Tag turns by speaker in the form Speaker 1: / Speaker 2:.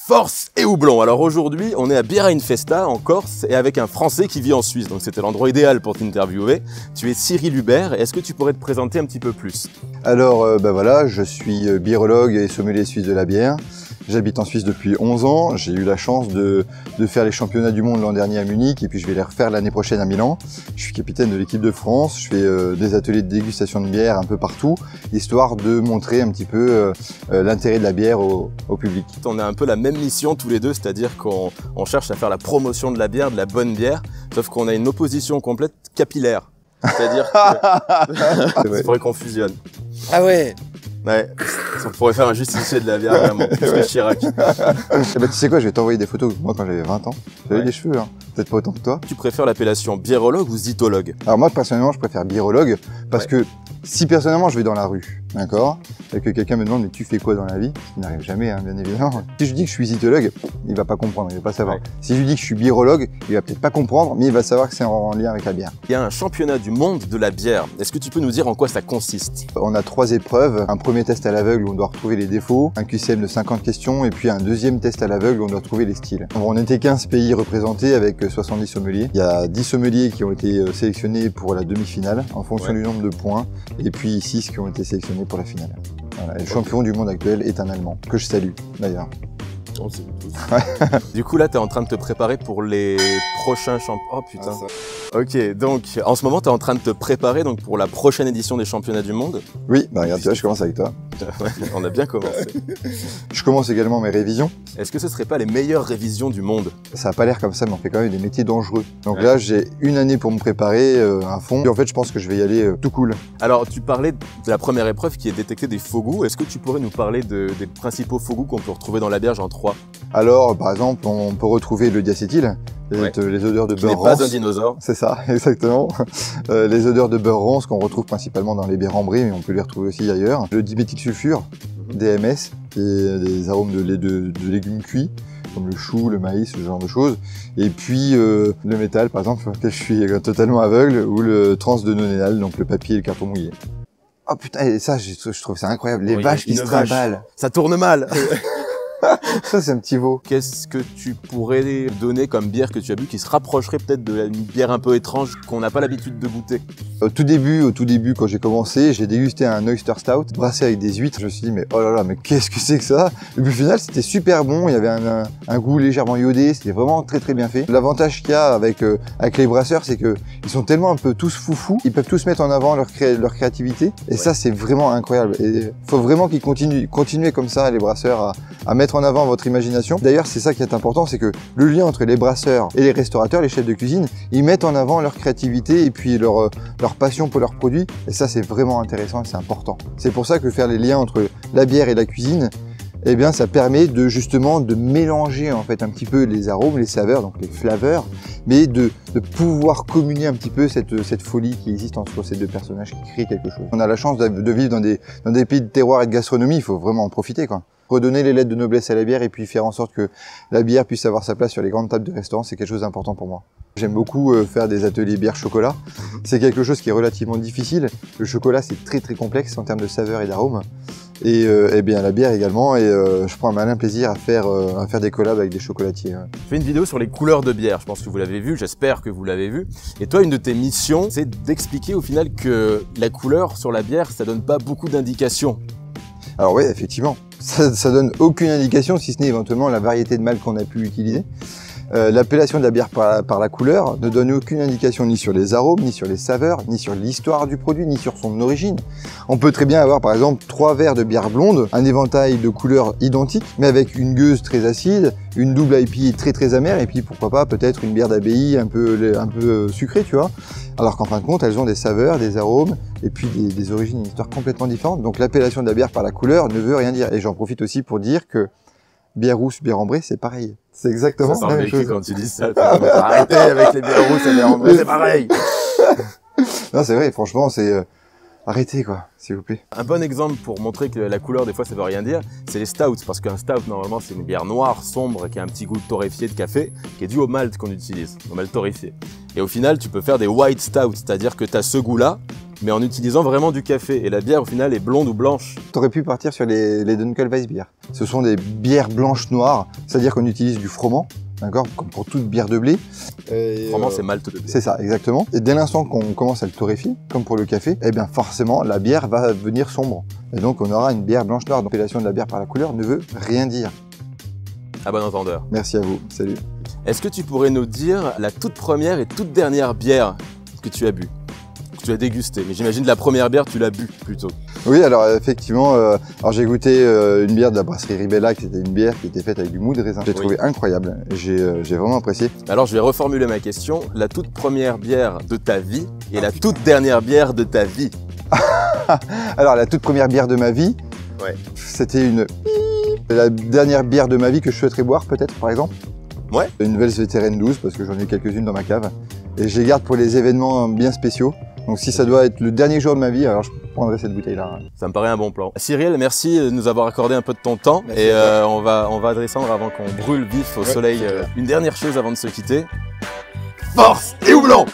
Speaker 1: Force et houblon. Alors aujourd'hui, on est à Birra in Festa en Corse et avec un Français qui vit en Suisse. Donc c'était l'endroit idéal pour t'interviewer. Tu es Cyril Hubert. Est-ce que tu pourrais te présenter un petit peu plus?
Speaker 2: Alors voilà, je suis birologue et sommelier suisse de la bière. J'habite en Suisse depuis 11 ans. J'ai eu la chance de faire les championnats du monde l'an dernier à Munich et puis je vais les refaire l'année prochaine à Milan. Je suis capitaine de l'équipe de France. Je fais des ateliers de dégustation de bière un peu partout, histoire de montrer un petit peu l'intérêt de la bière au public.
Speaker 1: On a un peu la même mission tous les deux, c'est-à-dire qu'on cherche à faire la promotion de la bière, de la bonne bière, sauf qu'on a une opposition complète capillaire. C'est-à-dire que il faudrait qu'on fusionne.
Speaker 3: Ah ouais.
Speaker 1: Ouais, on pourrait faire un justicier de la bière, vraiment, plus que Chirac.
Speaker 2: Bah, tu sais quoi, je vais t'envoyer des photos. Moi, quand j'avais 20 ans, j'avais des cheveux, hein. Peut-être pas autant que toi.
Speaker 1: Tu préfères l'appellation biérologue ou zytologue?
Speaker 2: Alors moi, personnellement, je préfère birologue parce que si personnellement, je vais dans la rue, d'accord, et que quelqu'un me demande mais tu fais quoi dans la vie, ce qui n'arrive jamais, hein, bien évidemment. Si je dis que je suis zytologue, il va pas comprendre, il va pas savoir. Si je lui dis que je suis birologue, il va peut-être pas comprendre, mais il va savoir que c'est en lien avec la bière.
Speaker 1: Il y a un championnat du monde de la bière. Est-ce que tu peux nous dire en quoi ça consiste?
Speaker 2: On a 3 épreuves. Un premier test à l'aveugle où on doit retrouver les défauts, un QCM de 50 questions, et puis un deuxième test à l'aveugle où on doit retrouver les styles. On était 15 pays représentés avec 70 sommeliers. Il y a 10 sommeliers qui ont été sélectionnés pour la demi-finale en fonction du nombre de points, et puis 6 qui ont été sélectionnés pour la finale. Voilà. Et le champion du monde actuel est un Allemand, que je salue d'ailleurs.
Speaker 1: Oh, du coup là, tu es en train de te préparer pour les prochains championnats. Oh putain. Ok, donc en ce moment, tu es en train de te préparer donc, pour la prochaine édition des championnats du monde.
Speaker 2: Oui, bah regarde, tu vois, je commence avec toi.
Speaker 1: On a bien commencé.
Speaker 2: Je commence également mes révisions.
Speaker 1: Est-ce que ce serait pas les meilleures révisions du monde?
Speaker 2: Ça a pas l'air comme ça, mais on fait quand même des métiers dangereux. Donc là, j'ai une année pour me préparer à fond. Et en fait, je pense que je vais y aller tout cool.
Speaker 1: Alors, tu parlais de la première épreuve qui est détecter des faux goûts. Est-ce que tu pourrais nous parler des principaux faux goûts qu'on peut retrouver dans la bière, genre 3?
Speaker 2: Alors, par exemple, on peut retrouver le diacétyl, les odeurs de beurre rance.
Speaker 1: Pas un dinosaure.
Speaker 2: C'est ça, exactement. Les odeurs de beurre rance qu'on retrouve principalement dans les bières ambrées, mais on peut les retrouver aussi ailleurs. Le diméthylsulfure, DMS, qui est des arômes de légumes cuits, comme le chou, le maïs, ce genre de choses. Et puis le métal, par exemple, je suis totalement aveugle, ou le transdenonéal, donc le papier et le carton mouillé. Oh putain, et ça, je trouve ça incroyable. Les vaches qui se trimballent.
Speaker 1: Ça tourne mal.
Speaker 2: Ça, c'est un petit veau.
Speaker 1: Qu'est-ce que tu pourrais donner comme bière que tu as bu qui se rapprocherait peut-être d'une bière un peu étrange qu'on n'a pas l'habitude de goûter?
Speaker 2: Au tout début, quand j'ai commencé, j'ai dégusté un oyster stout brassé avec des huîtres. Je me suis dit, mais oh là là, mais qu'est-ce que c'est que ça? Et puis au final, c'était super bon. Il y avait un goût légèrement iodé. C'était vraiment très très bien fait. L'avantage qu'il y a avec les brasseurs, c'est que ils sont tellement un peu tous foufous. Ils peuvent tous mettre en avant leur créativité. Et ça, c'est vraiment incroyable. Et faut vraiment qu'ils continuent comme ça, les brasseurs, à mettre en avant votre imagination. D'ailleurs, c'est ça qui est important, c'est que le lien entre les brasseurs et les restaurateurs, les chefs de cuisine, ils mettent en avant leur créativité et puis leur passion pour leurs produits. Et ça, c'est vraiment intéressant et c'est important. C'est pour ça que faire les liens entre la bière et la cuisine, eh bien, ça permet justement de mélanger en fait un petit peu les arômes, les saveurs, donc les flavors, mais de pouvoir communier un petit peu cette folie qui existe entre ces deux personnages qui créent quelque chose. On a la chance de vivre dans des pays de terroir et de gastronomie, il faut vraiment en profiter, quoi. Redonner les lettres de noblesse à la bière et puis faire en sorte que la bière puisse avoir sa place sur les grandes tables de restaurants, c'est quelque chose d'important pour moi. J'aime beaucoup faire des ateliers bière-chocolat. C'est quelque chose qui est relativement difficile. Le chocolat, c'est très très complexe en termes de saveurs et d'arômes. Et bien la bière également. Et je prends un malin plaisir à faire des collabs avec des chocolatiers. Ouais.
Speaker 1: Je fais une vidéo sur les couleurs de bière. Je pense que vous l'avez vu. J'espère que vous l'avez vu. Et toi, une de tes missions, c'est d'expliquer au final que la couleur sur la bière, ça donne pas beaucoup d'indications.
Speaker 2: Alors oui, effectivement. Ça donne aucune indication, si ce n'est éventuellement la variété de mâles qu'on a pu utiliser. L'appellation de la bière par la couleur ne donne aucune indication ni sur les arômes, ni sur les saveurs, ni sur l'histoire du produit, ni sur son origine. On peut très bien avoir par exemple 3 verres de bière blonde, un éventail de couleurs identiques, mais avec une gueuse très acide, une double IPA très très amère, et puis pourquoi pas peut-être une bière d'abbaye un peu sucrée, tu vois. Alors qu'en fin de compte, elles ont des saveurs, des arômes, et puis des origines, une histoire complètement différente. Donc l'appellation de la bière par la couleur ne veut rien dire. Et j'en profite aussi pour dire que bière rousse, bière ambrée, c'est pareil. C'est exactement la même chose.
Speaker 1: Quand tu dis ça, arrêtez avec les bières rousses et les bières ambrées, c'est pareil.
Speaker 2: Non, c'est vrai, franchement, c'est... Arrêtez quoi, s'il vous plaît.
Speaker 1: Un bon exemple pour montrer que la couleur des fois ça veut rien dire, c'est les stouts, parce qu'un stout normalement c'est une bière noire, sombre, qui a un petit goût torréfié de café, qui est dû au malt qu'on utilise, au malt torréfié. Et au final tu peux faire des white stouts, c'est-à-dire que tu as ce goût-là, mais en utilisant vraiment du café. Et la bière, au final, est blonde ou blanche.
Speaker 2: T'aurais pu partir sur les Dunkelweißbier. Ce sont des bières blanches noires, c'est-à-dire qu'on utilise du froment, d'accord, comme pour toute bière de blé.
Speaker 1: Froment, c'est malt de blé.
Speaker 2: C'est ça, exactement. Et dès l'instant qu'on commence à le torréfier, comme pour le café, eh bien forcément, la bière va devenir sombre. Et donc, on aura une bière blanche noire. Donc, l'appellation de la bière par la couleur ne veut rien dire.
Speaker 1: À bon entendeur.
Speaker 2: Merci à vous. Salut.
Speaker 1: Est-ce que tu pourrais nous dire la toute première et toute dernière bière que tu as bu, que tu as dégustée? Mais j'imagine la première bière, tu l'as bu plutôt.
Speaker 2: Oui, alors effectivement, alors j'ai goûté une bière de la brasserie Ribella, qui était une bière qui était faite avec du mou de raisin. J'ai trouvé incroyable. J'ai vraiment apprécié.
Speaker 1: Alors je vais reformuler ma question. La toute première bière de ta vie et la toute dernière bière de ta vie.
Speaker 2: Alors la toute première bière de ma vie,
Speaker 1: ouais.
Speaker 2: C'était la dernière bière de ma vie que je souhaiterais boire peut-être, par exemple.
Speaker 1: Ouais.
Speaker 2: Une Velvetéren 12, parce que j'en ai quelques-unes dans ma cave. Et je les garde pour les événements bien spéciaux. Donc si ça doit être le dernier jour de ma vie, alors je prendrai cette bouteille-là.
Speaker 1: Ça me paraît un bon plan. Cyril, merci de nous avoir accordé un peu de ton temps. Merci. Et on va descendre avant qu'on brûle vif au soleil. Une dernière chose avant de se quitter. Force et houblon!